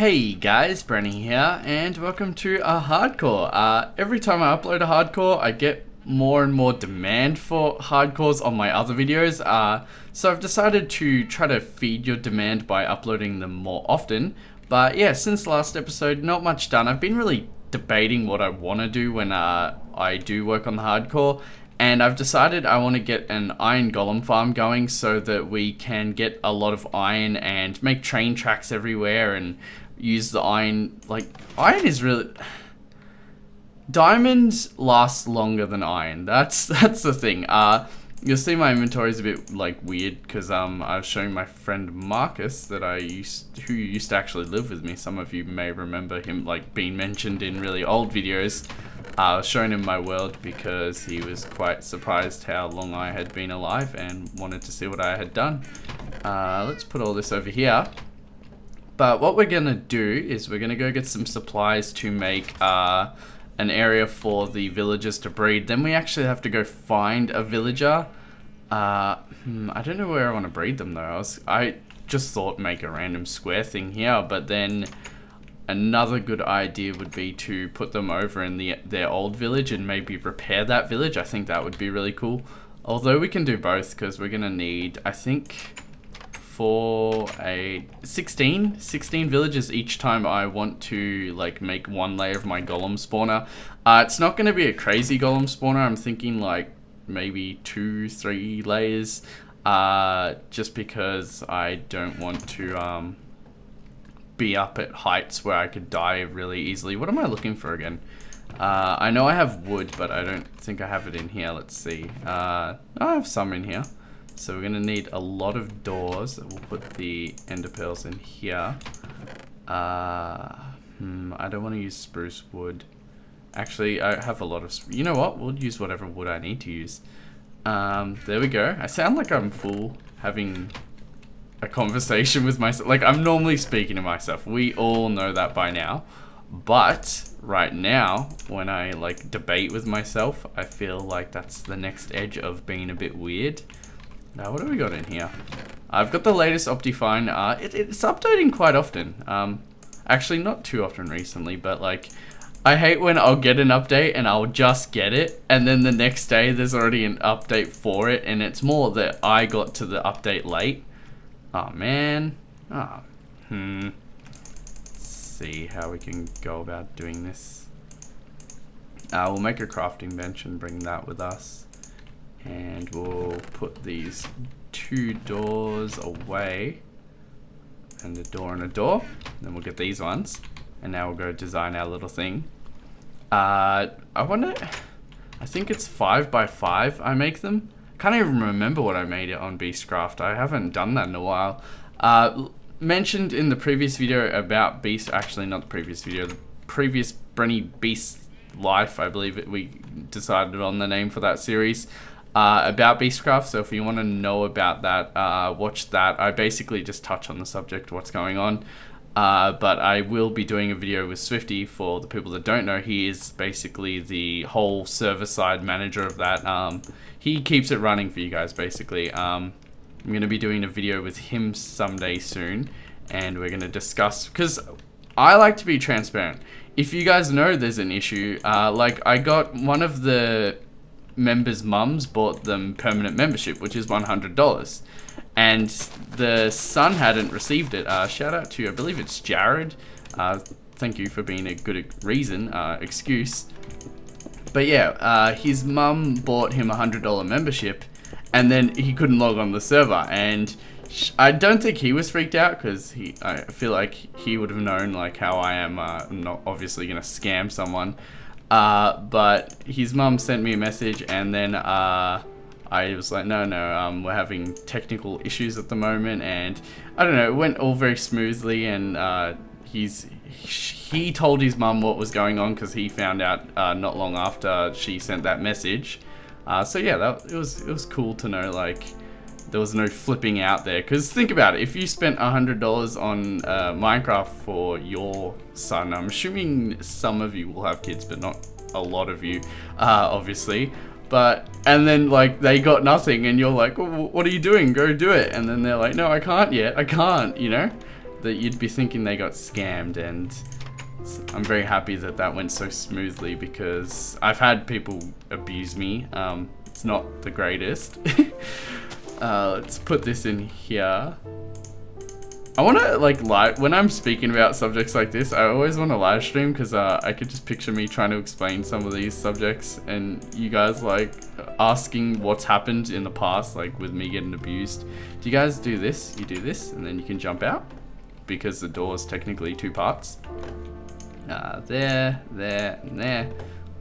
Hey guys, Brenny here, and welcome to a hardcore. Every time I upload a hardcore, I get more and more demand for hardcores on my other videos. So I've decided to try to feed your demand by uploading them more often. But yeah, since the last episode, not much done. I've been really debating what I want to do when I do work on the hardcore. And I've decided I want to get an iron golem farm going so that we can get a lot of iron and make train tracks everywhere and use the iron. Like, iron is really... Diamonds last longer than iron. That's the thing. You'll see my inventory is a bit like weird because I was showing my friend Marcus that who used to actually live with me. Some of you may remember him like being mentioned in really old videos. I was showing him my world because he was quite surprised how long I had been alive and wanted to see what I had done. Let's put all this over here. But what we're gonna do is we're gonna go get some supplies to make an area for the villagers to breed. Then we actually have to go find a villager. I don't know where I want to breed them though. I just thought make a random square thing here, but then another good idea would be to put them over in their old village and maybe repair that village. I think that would be really cool. Although we can do both because we're gonna need, I think, for a 16 villages each time I want to like make one layer of my golem spawner. It's not going to be a crazy golem spawner. I'm thinking like maybe 2-3 layers, just because I don't want to be up at heights where I could die really easily. What am I looking for again? I know I have wood, but I don't think I have it in here. Let's see. I have some in here. So we're gonna need a lot of doors. We'll put the ender pearls in here. I don't want to use spruce wood. Actually, I have a lot of... You know what? We'll use whatever wood I need to use. There we go. I sound like I'm full having a conversation with myself. Like, I'm normally speaking to myself. We all know that by now. But right now, when I like debate with myself, I feel like that's the next edge of being a bit weird. Now, what do we got in here? I've got the latest Optifine. It's updating quite often. Actually, not too often recently, but like, I hate when I'll get an update and I'll just get it, and then the next day there's already an update for it, and it's more that I got to the update late. Oh man. Let's see how we can go about doing this. We'll make a crafting bench and bring that with us. And we'll put these 2 doors away. And a door and a door. Then we'll get these ones. And now we'll go design our little thing. I think it's 5 by 5 I make them. Can't even remember what I made it on Beastcraft. I haven't done that in a while. Mentioned in the previous video about Beast, actually not the previous video, the previous BrenyBeast Life, I believe we decided on the name for that series. About Beastcraft, so if you want to know about that, watch that. I basically just touch on the subject, what's going on, but I will be doing a video with Swifty. For the people that don't know, he is basically the whole server-side manager of that. He keeps it running for you guys, basically. I'm going to be doing a video with him someday soon, and we're going to discuss, because I like to be transparent. If you guys know there's an issue, like I got one of the members' mums bought them permanent membership, which is $100, and the son hadn't received it. Shout out to, I believe it's Jared. Thank you for being a good excuse. But yeah, his mum bought him $100 membership, and then he couldn't log on the server, and I don't think he was freaked out because I feel like he would have known like how I am. I'm not obviously gonna scam someone. But his mum sent me a message, and then I was like, no, we're having technical issues at the moment, and I don't know, it went all very smoothly, and he told his mum what was going on because he found out not long after she sent that message. So yeah, it was cool to know like there was no flipping out there, because think about it, if you spent $100 on Minecraft for your son, I'm assuming some of you will have kids, but not a lot of you, obviously, and then like they got nothing, and you're like, well, what are you doing? Go do it. And then they're like, no, I can't yet, I can't, you know? that you'd be thinking they got scammed, and I'm very happy that that went so smoothly because I've had people abuse me. It's not the greatest. Let's put this in here. I want to like when I'm speaking about subjects like this, I always want to live stream because I could just picture me trying to explain some of these subjects and you guys like asking what's happened in the past, like with me getting abused. Do you guys do this? You do this and then you can jump out because the door is technically 2 parts. There, and there.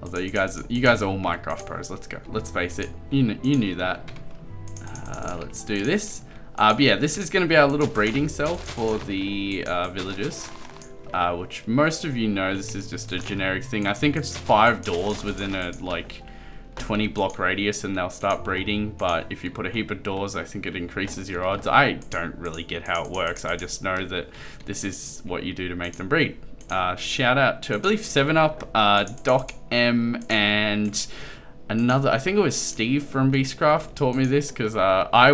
Although you guys are all Minecraft pros. Let's go. Let's face it. You knew that. Let's do this. But yeah, this is going to be our little breeding cell for the villagers, which most of you know this is just a generic thing. I think it's 5 doors within a like 20 block radius and they'll start breeding, but if you put a heap of doors, I think it increases your odds. I don't really get how it works. I just know that this is what you do to make them breed. Shout out to, I believe, 7up, Doc M, and another, I think it was Steve from Beastcraft taught me this because I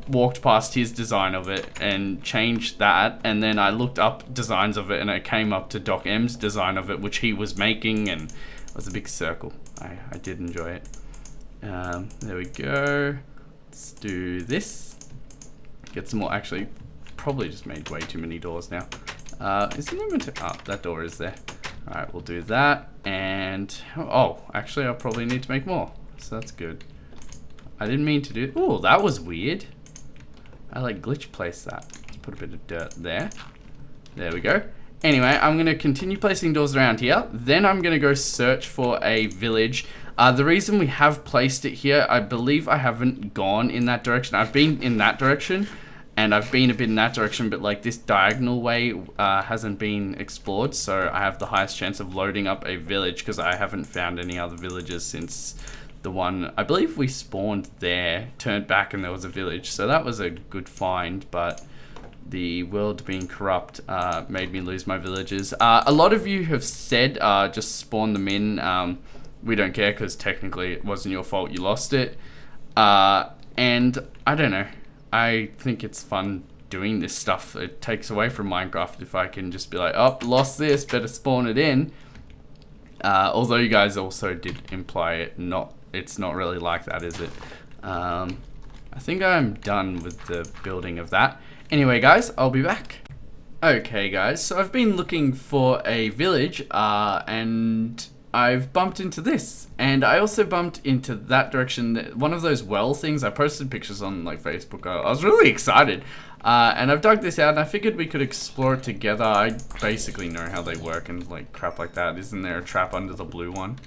walked past his design of it and changed that, and then I looked up designs of it and it came up to Doc M's design of it, which he was making, and it was a big circle. I did enjoy it. There we go. Let's do this. Get some more. Actually, probably just made way too many doors now. Isn't even that door is there. Alright, we'll do that, and oh, actually I'll probably need to make more, so that's good. I didn't mean to do, oh, that was weird. I like glitch placed that. Let's put a bit of dirt there. There we go. Anyway, I'm gonna continue placing doors around here, then I'm gonna go search for a village. The reason we have placed it here, I believe I haven't gone in that direction. I've been in that direction, and I've been a bit in that direction, but like this diagonal way hasn't been explored, so I have the highest chance of loading up a village because I haven't found any other villages since the one, I believe we spawned there, turned back and there was a village, so that was a good find, but the world being corrupt made me lose my villages. A lot of you have said just spawn them in, we don't care because technically it wasn't your fault, you lost it, and I don't know. I think it's fun doing this stuff. It takes away from Minecraft if I can just be like, oh, lost this, better spawn it in. Although you guys also did imply it's not really like that, is it? I think I'm done with the building of that. Anyway, guys, I'll be back. Okay, guys, so I've been looking for a village, and I've bumped into this, and I also bumped into that direction, one of those well things. I posted pictures on like Facebook. I was really excited, and I've dug this out, and I figured we could explore it together. I basically know how they work and like crap like that. Isn't there a trap under the blue one?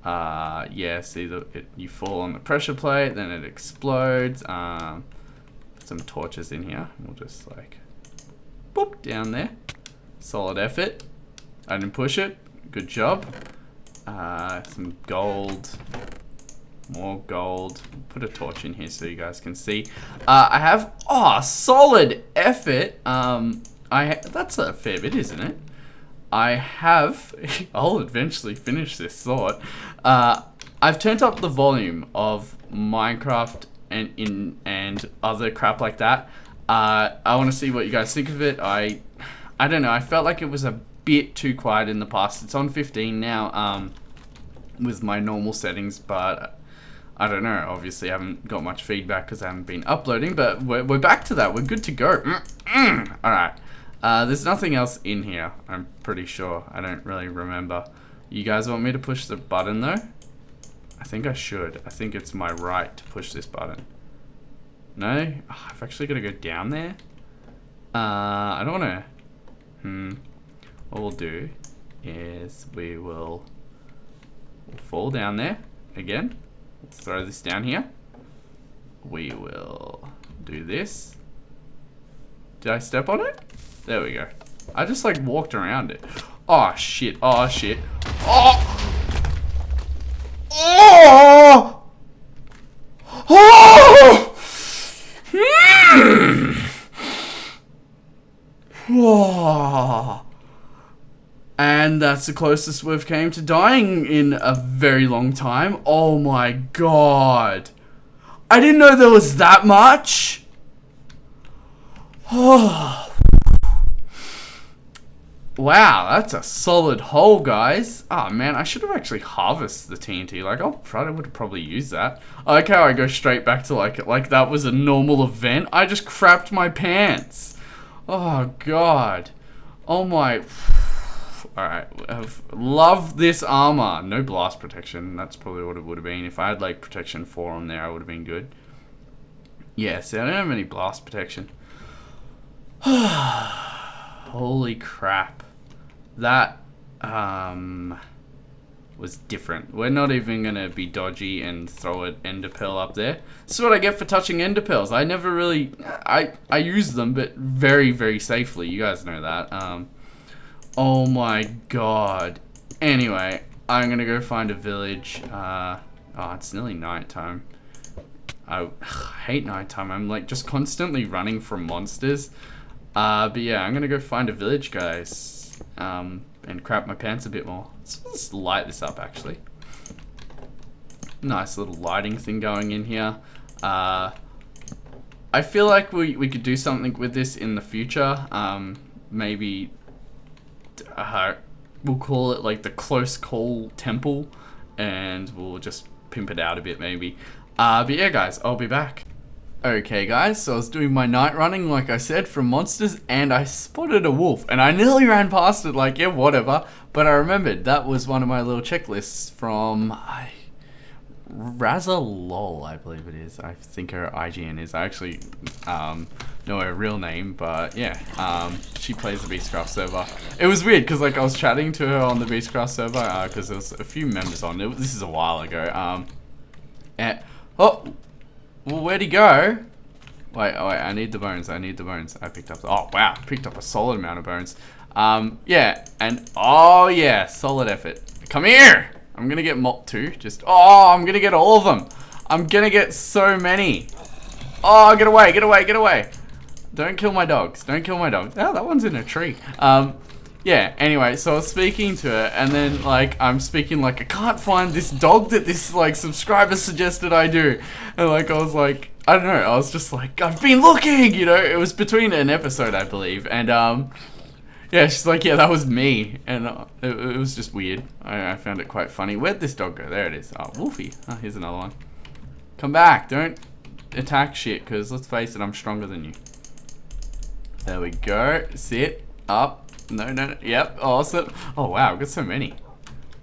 Yeah, see, you fall on the pressure plate, then it explodes. Put some torches in here. We'll just like, boop, down there. Solid effort. I didn't push it. Good job. Some gold, more gold. Put a torch in here so you guys can see. I have, solid effort. That's a fair bit, isn't it? I have, I'll eventually finish this thought. I've turned up the volume of Minecraft and other crap like that. I want to see what you guys think of it. I don't know, I felt like it was a bit too quiet in the past. It's on 15 now, with my normal settings, but I don't know. Obviously, I haven't got much feedback because I haven't been uploading, but we're back to that. We're good to go. Alright. There's nothing else in here, I'm pretty sure. I don't really remember. You guys want me to push the button, though? I think I should. I think it's my right to push this button. No? Oh, I've actually got to go down there? I don't want to... What we'll do is we'll fall down there again. Let's throw this down here. We will do this. Did I step on it? There we go. I just like walked around it. Oh shit, oh shit. Oh! Oh! Oh! Oh! And that's the closest we've came to dying in a very long time. Oh my god. I didn't know there was that much. Oh. Wow, that's a solid hole, guys. Oh man, I should have actually harvested the TNT. Like, I would have probably used that. I like how I go straight back to like that was a normal event. I just crapped my pants. Oh god. Oh my. Alright, love this armor. No blast protection. That's probably what it would have been. If I had like protection 4 on there, I would have been good. Yeah, see, I don't have any blast protection. Holy crap. That was different. We're not even gonna be dodgy and throw an ender pearl up there. This is what I get for touching ender pearls. I never really I use them, but very, very safely. You guys know that. Oh my god. Anyway, I'm gonna go find a village. Oh, it's nearly nighttime. I hate nighttime. I'm like just constantly running from monsters. But yeah, I'm gonna go find a village, guys. And crap my pants a bit more. Let's light this up, actually. Nice little lighting thing going in here. I feel like we could do something with this in the future. Maybe we'll call it like the close call temple, and we'll just pimp it out a bit maybe. But yeah, guys, I'll be back. Okay guys, so I was doing my night running like I said from monsters, and I spotted a wolf, and I nearly ran past it like, yeah, whatever, but I remembered that was one of my little checklists from Razalol, I believe it is. I think her IGN is. I actually know her real name, but yeah, she plays the Beastcraft server. It was weird because like I was chatting to her on the Beastcraft server because there was a few members on it. This is a while ago. And oh. Well, where'd he go? Wait, I need the bones. I need the bones. I picked up. Oh wow, picked up a solid amount of bones. Yeah, and oh yeah, solid effort. Come here. I'm gonna get mop too. I'm gonna get all of them. I'm gonna get so many. Oh, get away, get away, get away. Don't kill my dogs. Don't kill my dogs. Oh, that one's in a tree. Yeah, anyway, so I was speaking to her, and then, like, I'm speaking like, I can't find this dog that this, like, subscriber suggested I do. And, like, I was like, I don't know, I was just like, I've been looking, you know? It was between an episode, I believe, and, yeah, she's like, yeah, that was me. And it was just weird. I found it quite funny. Where'd this dog go? There it is. Oh, Wolfie. Oh, here's another one. Come back. Don't attack shit, because let's face it, I'm stronger than you. There we go. Sit. Up. No. Yep. Awesome. Oh wow, I've got so many.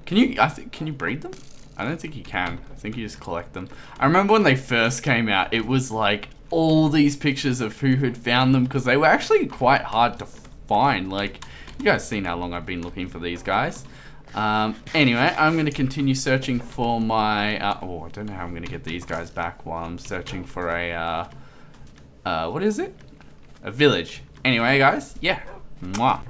Can you breed them? I don't think you can. I think you just collect them. I remember when they first came out, it was like all these pictures of who had found them because they were actually quite hard to find. Like, you guys seen how long I've been looking for these guys. Anyway, I'm going to continue searching for my... I don't know how I'm going to get these guys back while I'm searching for a... what is it? A village. Anyway, guys, yeah. Mwah.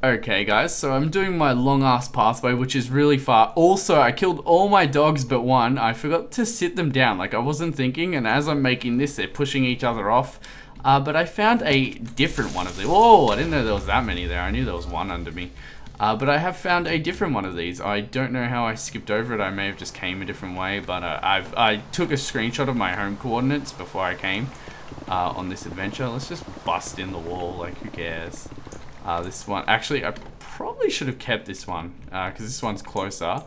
Okay guys, so I'm doing my long ass pathway, which is really far. Also, I killed all my dogs but one. I forgot to sit them down, like I wasn't thinking, and as I'm making this, they're pushing each other off. But I found a different one of them. Whoa, I didn't know there was that many there. I knew there was one under me. But I have found a different one of these. I don't know how I skipped over it. I may have just came a different way, but I took a screenshot of my home coordinates before I came on this adventure. Let's just bust in the wall, like who cares? This one, actually, I probably should have kept this one because this one's closer.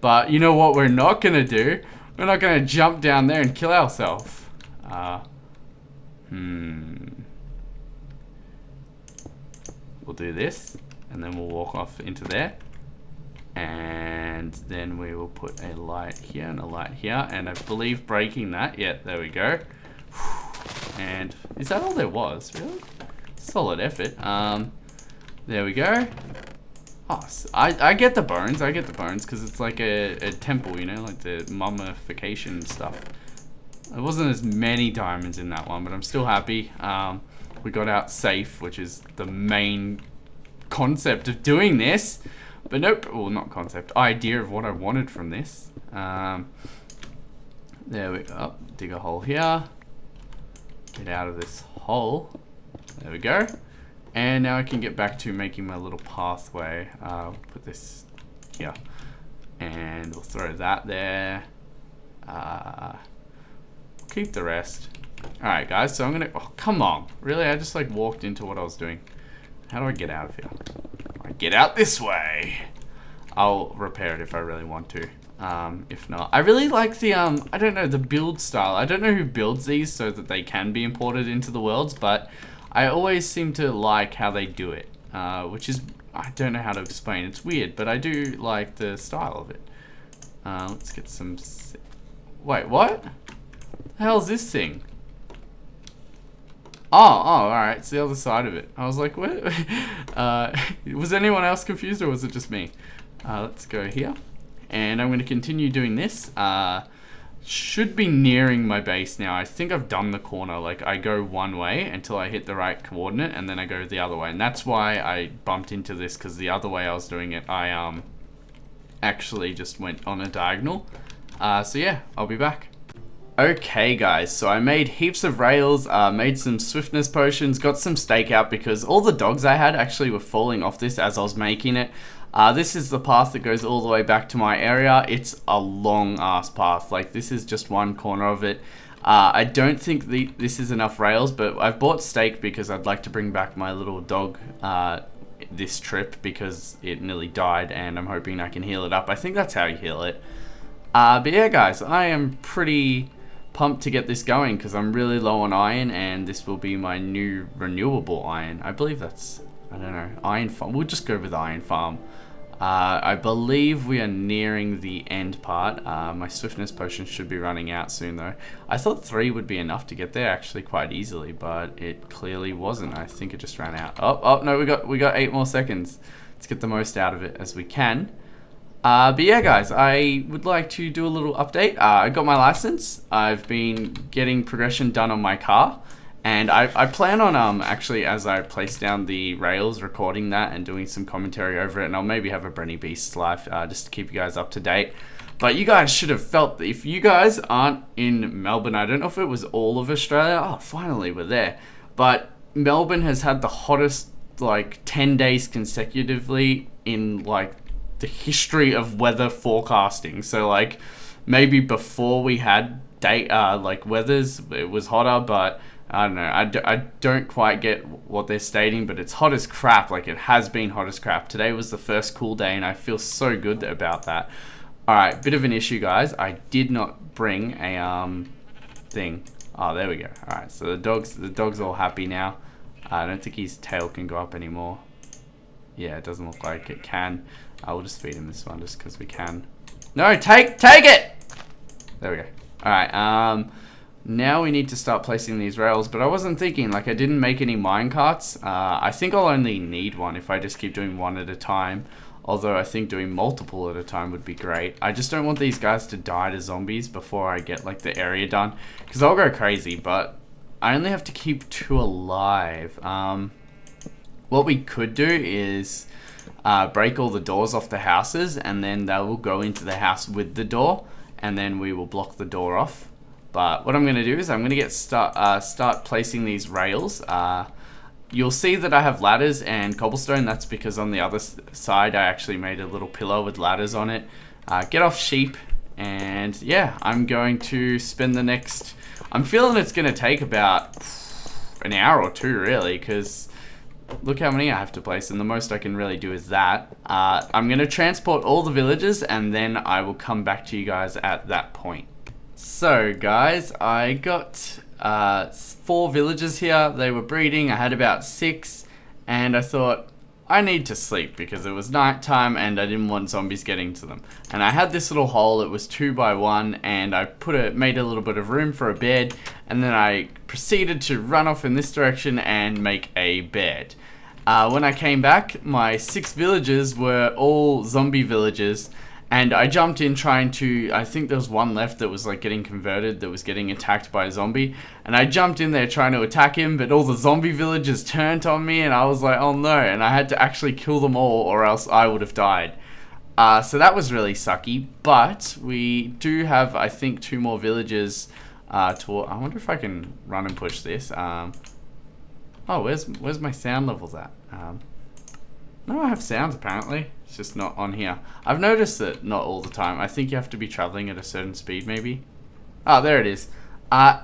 But you know what we're not going to do? We're not going to jump down there and kill ourselves. We'll do this, and then we'll walk off into there. And then we will put a light here and a light here. And I believe breaking that, yeah, there we go. And is that all there was, really? Solid effort. There we go. Oh, so I get the bones. I get the bones because it's like a temple, you know, like the mummification stuff. There wasn't as many diamonds in that one, but I'm still happy. We got out safe, which is the main concept of doing this. But nope, well, not concept, idea of what I wanted from this. There we go. Dig a hole here. Get out of this hole. There we go. And now I can get back to making my little pathway. Put this here. And we'll throw that there. Keep the rest. Alright guys, so I'm gonna... Oh, come on. Really? I just like walked into what I was doing. How do I get out of here? I Get out this way. I'll repair it if I really want to. If not, I really like the, I don't know, the build style. I don't know who builds these so that they can be imported into the worlds, but I always seem to like how they do it, which is, I don't know how to explain. It's weird, but I do like the style of it. Let's get some, wait, what? The hell's this thing? Oh, alright, it's the other side of it. I was like, what? Was anyone else confused or was it just me? Let's go here. And I'm going to continue doing this. Should be nearing my base now. I think I've done the corner. Like, I go one way until I hit the right coordinate, and then I go the other way. And that's why I bumped into this, because the other way I was doing it, I actually just went on a diagonal. So yeah, I'll be back. Okay guys, so I made heaps of rails, made some swiftness potions, got some stake out because all the dogs I had actually were falling off this as I was making it. This is the path that goes all the way back to my area. It's a long ass path, like this is just one corner of it. I don't think this is enough rails, but I've bought stake because I'd like to bring back my little dog this trip because it nearly died and I'm hoping I can heal it up. I think that's how you heal it. But yeah guys, I am pretty pumped to get this going because I'm really low on iron and this will be my new renewable iron. I believe that's, I don't know, iron farm. We'll just go with iron farm. I believe we are nearing the end part. My swiftness potion should be running out soon though. I thought 3 would be enough to get there actually quite easily, but it clearly wasn't. I think it just ran out. Oh no, we got 8 more seconds. Let's get the most out of it as we can. But yeah guys, I would like to do a little update. I got my license. I've been getting progression done on my car. And I plan on, actually, as I place down the rails, recording that and doing some commentary over it. And I'll maybe have a BrenyBeast live, just to keep you guys up to date. But you guys should have felt that if you guys aren't in Melbourne, I don't know if it was all of Australia. Oh, finally, we're there. But Melbourne has had the hottest, like, 10 days consecutively in, like, the history of weather forecasting. So like maybe before we had like weathers, it was hotter, but I don't know. I don't quite get what they're stating, but it's hot as crap. Like it has been hot as crap. Today was the first cool day and I feel so good about that. All right, bit of an issue guys. I did not bring a thing. Oh, there we go. All right, so the dog's all happy now. I don't think his tail can go up anymore. Yeah, it doesn't look like it can. I will just feed him this one just because we can. No, take it! There we go. Alright, now we need to start placing these rails, but I wasn't thinking, like I didn't make any mine carts. I think I'll only need one if I just keep doing one at a time. Although I think doing multiple at a time would be great. I just don't want these guys to die to zombies before I get like the area done. Because I'll go crazy, but I only have to keep 2 alive. What we could do is break all the doors off the houses and then they will go into the house with the door and then we will block the door off. But what I'm going to do is I'm going to start placing these rails. You'll see that I have ladders and cobblestone. That's because on the other side I actually made a little pillar with ladders on it. Get off sheep, and yeah, I'm going to spend the next... I'm feeling it's going to take about an hour or 2 really, because look how many I have to place, and the most I can really do is that. I'm going to transport all the villagers, and then I will come back to you guys at that point. So guys, I got 4 villagers here. They were breeding. I had about 6, and I thought I need to sleep because it was nighttime and I didn't want zombies getting to them. And I had this little hole. It was 2 by 1, and I made a little bit of room for a bed, and then I proceeded to run off in this direction and make a bed. When I came back, my 6 villagers were all zombie villagers. And I jumped in trying to, I think there was one left that was like getting converted, that was getting attacked by a zombie. And I jumped in there trying to attack him, but all the zombie villagers turned on me and I was like, oh no. And I had to actually kill them all or else I would have died. So that was really sucky. But we do have, I think, 2 more villagers. I wonder if I can run and push this. Oh, where's my sound levels at? No, I have sounds apparently. It's just not on here. I've noticed that not all the time. I think you have to be traveling at a certain speed maybe. Oh, there it is.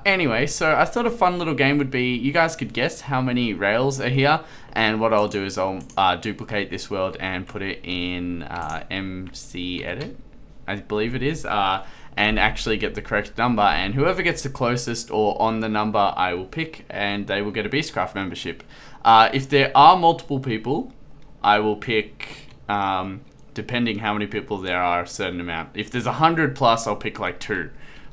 Anyway, so I thought a fun little game would be you guys could guess how many rails are here, and what I'll do is I'll duplicate this world and put it in MC Edit, I believe it is, and actually get the correct number, and whoever gets the closest or on the number I will pick, and they will get a Beastcraft membership. If there are multiple people, I will pick, depending how many people there are, a certain amount. If there's 100 plus, I'll pick like 2.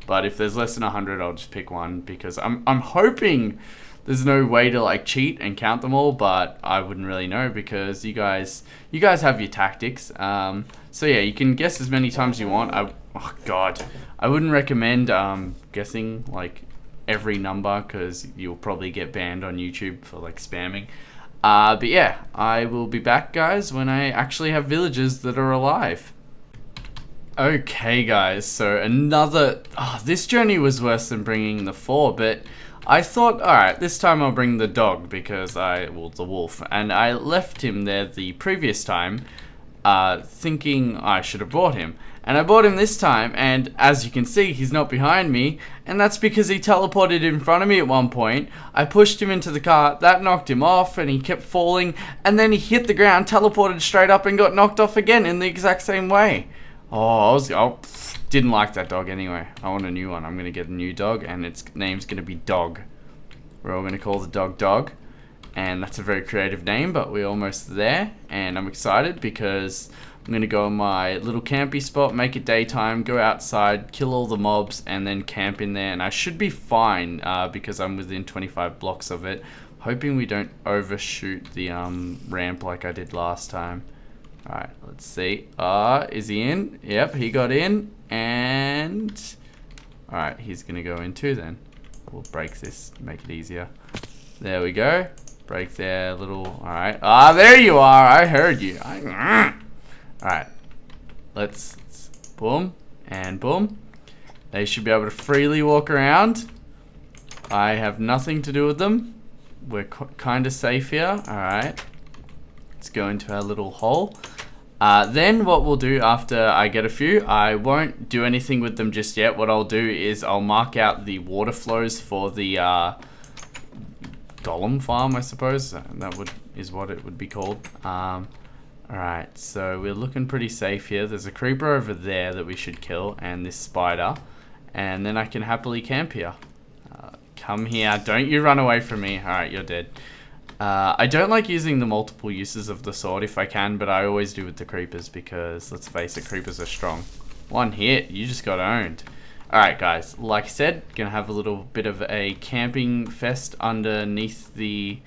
But if there's less than 100, I'll just pick 1, because I'm hoping there's no way to like cheat and count them all, but I wouldn't really know because you guys have your tactics. So yeah, you can guess as many times as you want. Oh god, I wouldn't recommend guessing like every number because you'll probably get banned on YouTube for like spamming. But yeah, I will be back, guys, when I actually have villagers that are alive. Okay guys, so this journey was worse than bringing the 4, but I thought, alright, this time I'll bring the dog because the wolf, and I left him there the previous time, thinking I should have brought him. And I bought him this time, and as you can see, he's not behind me, and that's because he teleported in front of me at one point. I pushed him into the car, that knocked him off, and he kept falling, and then he hit the ground, teleported straight up, and got knocked off again in the exact same way. Oh, I didn't like that dog anyway. I want a new one. I'm going to get a new dog, and its name's going to be Dog. We're all going to call the dog Dog, and that's a very creative name, but we're almost there, and I'm excited because I'm going to go in my little campy spot, make it daytime, go outside, kill all the mobs, and then camp in there, and I should be fine because I'm within 25 blocks of it, hoping we don't overshoot the ramp like I did last time. Alright, let's see. Is he in? Yep, he got in, and alright, he's gonna go in too then. We'll break this, make it easier. There we go. Break their little, alright. There you are, I heard you. Alright, let's boom, and boom. They should be able to freely walk around. I have nothing to do with them. We're kind of safe here, alright. Let's go into our little hole. Then what we'll do after I get a few, I won't do anything with them just yet. What I'll do is I'll mark out the water flows for the golem farm, I suppose. That is what it would be called. Alright, so we're looking pretty safe here. There's a creeper over there that we should kill, and this spider. And then I can happily camp here. Come here, don't you run away from me. Alright, you're dead. I don't like using the multiple uses of the sword if I can, but I always do with the creepers because, let's face it, creepers are strong. One hit, you just got owned. Alright guys, like I said, gonna have a little bit of a camping fest underneath the...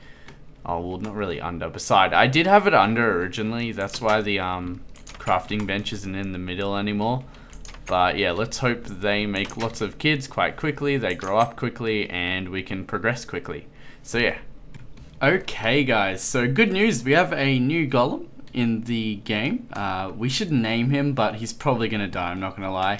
Oh, well, not really under, beside. I did have it under originally, that's why the crafting bench isn't in the middle anymore. But yeah, let's hope they make lots of kids quite quickly, they grow up quickly, and we can progress quickly. So yeah. Okay guys, so good news, we have a new golem in the game. We should name him, but he's probably gonna die, I'm not gonna lie.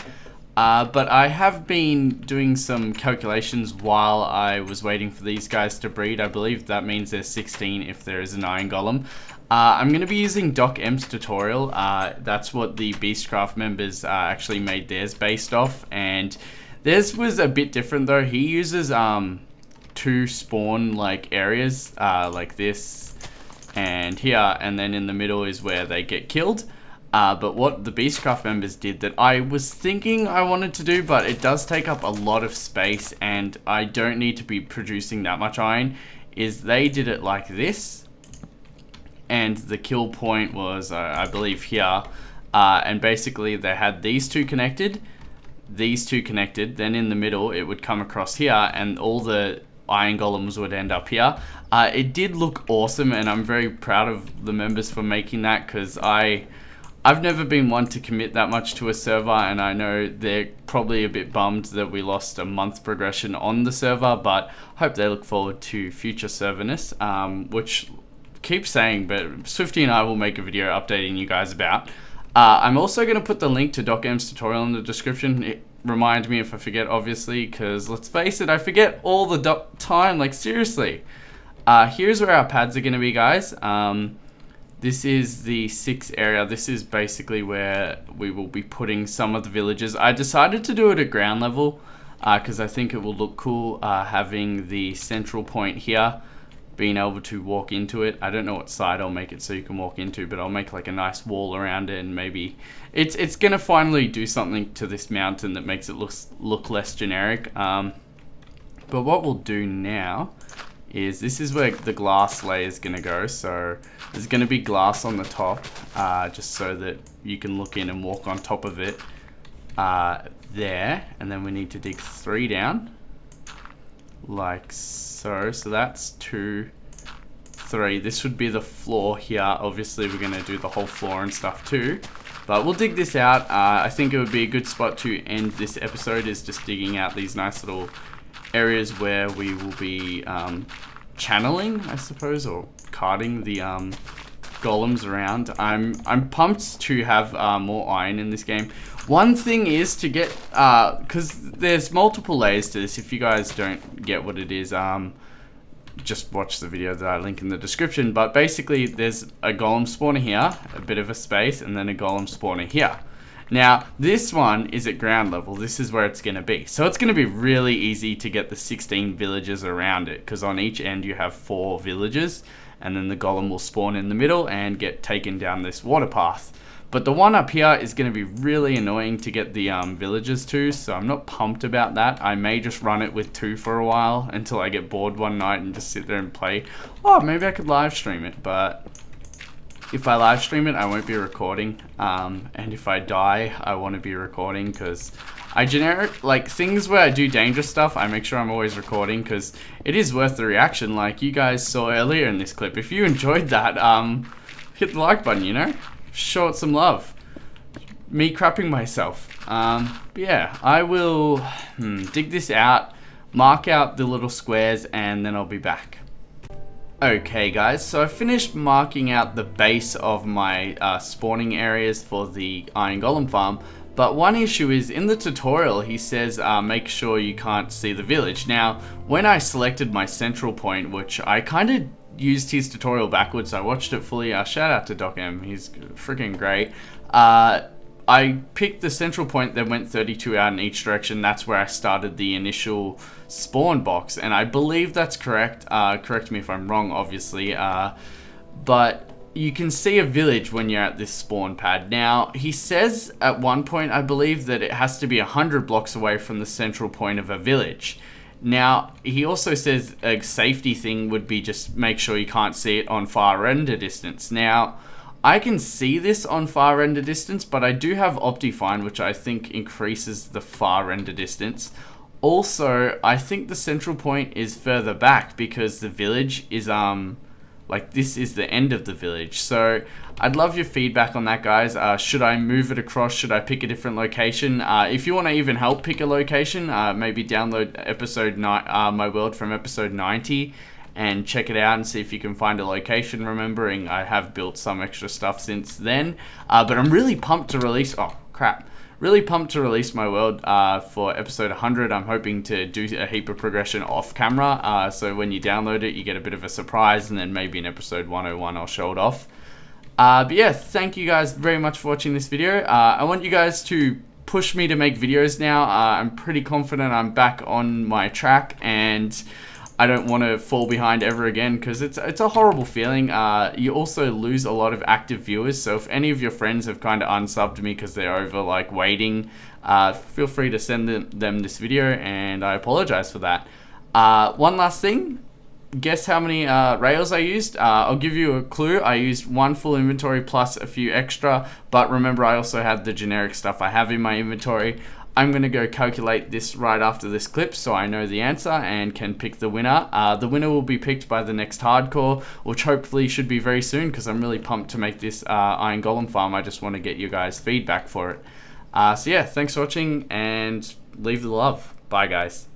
But I have been doing some calculations while I was waiting for these guys to breed. I believe that means there's 16 if there is an iron golem. I'm going to be using Doc M's tutorial. That's what the Beastcraft members actually made theirs based off. And theirs was a bit different though. He uses 2 spawn like areas like this and here, and then in the middle is where they get killed. But what the Beastcraft members did that I was thinking I wanted to do, but it does take up a lot of space and I don't need to be producing that much iron, is they did it like this. And the kill point was, I believe, here. And basically they had these two connected, then in the middle it would come across here and all the iron golems would end up here. It did look awesome and I'm very proud of the members for making that, because I've never been one to commit that much to a server, and I know they're probably a bit bummed that we lost a month progression on the server, but hope they look forward to future serverness, which keep saying, but Swifty and I will make a video updating you guys about. I'm also going to put the link to Doc M's tutorial in the description. Remind me if I forget, obviously, because let's face it, I forget all the time, like seriously. Here's where our pads are going to be, guys. This is the 6th area. This is basically where we will be putting some of the villages. I decided to do it at ground level because I think it will look cool having the central point here, being able to walk into it. I don't know what side I'll make it so you can walk into, but I'll make like a nice wall around it, and maybe it's gonna finally do something to this mountain that makes it look less generic. But what we'll do now is, this is where the glass layer is gonna go. So there's gonna be glass on the top, just so that you can look in and walk on top of it there. And then we need to dig 3 down, like so. So that's 2, 3. This would be the floor here. Obviously we're gonna do the whole floor and stuff too, but we'll dig this out. I think it would be a good spot to end this episode, is just digging out these nice little areas where we will be channeling, I suppose, or carting the golems around. I'm pumped to have more iron in this game. One thing is to get, because there's multiple layers to this. If you guys don't get what it is, just watch the video that I link in the description. But basically there's a golem spawner here, a bit of a space, and then a golem spawner here. Now, this one is at ground level. This is where it's going to be. So it's going to be really easy to get the 16 villagers around it, because on each end you have 4 villagers, and then the golem will spawn in the middle and get taken down this water path. But the one up here is going to be really annoying to get the villagers to, so I'm not pumped about that. I may just run it with 2 for a while until I get bored one night and just sit there and play. Oh, maybe I could live stream it, but if I live stream it, I won't be recording. And if I die, I want to be recording, because I like things where I do dangerous stuff, I make sure I'm always recording, because it is worth the reaction. Like you guys saw earlier in this clip. If you enjoyed that, hit the like button, you know? Show it some love. Me crapping myself. But yeah, I will dig this out, mark out the little squares, and then I'll be back. Okay guys, so I finished marking out the base of my spawning areas for the iron golem farm, but one issue is in the tutorial he says make sure you can't see the village. Now when I selected my central point, which I kind of used his tutorial backwards, I watched it fully, shout out to Doc M, he's freaking great. I picked the central point that went 32 out in each direction. That's where I started the initial spawn box, and I believe that's correct. Correct me if I'm wrong, obviously. But you can see a village when you're at this spawn pad. Now, he says at one point, I believe, that it has to be 100 blocks away from the central point of a village. Now, he also says a safety thing would be just make sure you can't see it on far render distance. Now, I can see this on far render distance, but I do have Optifine, which I think increases the far render distance. Also, I think the central point is further back because the village is, like this is the end of the village. So I'd love your feedback on that, guys. Should I move it across? Should I pick a different location? If you want to even help pick a location, maybe download episode My World from episode 90 and check it out and see if you can find a location, remembering I have built some extra stuff since then. But I'm really pumped to release, oh crap, really pumped to release my world for episode 100. I'm hoping to do a heap of progression off camera, so when you download it you get a bit of a surprise, and then maybe in episode 101 I'll show it off. But yeah, thank you guys very much for watching this video. I want you guys to push me to make videos now. I'm pretty confident I'm back on my track, and I don't want to fall behind ever again, because it's a horrible feeling. You also lose a lot of active viewers, so if any of your friends have kind of unsubbed me because they're over like waiting, feel free to send them this video, and I apologize for that. One last thing, guess how many rails I used? I'll give you a clue. I used 1 full inventory plus a few extra, but remember I also had the generic stuff I have in my inventory. I'm going to go calculate this right after this clip so I know the answer and can pick the winner. The winner will be picked by the next hardcore, which hopefully should be very soon, because I'm really pumped to make this Iron Golem farm. I just want to get you guys feedback for it. So yeah, thanks for watching, and leave the love. Bye guys.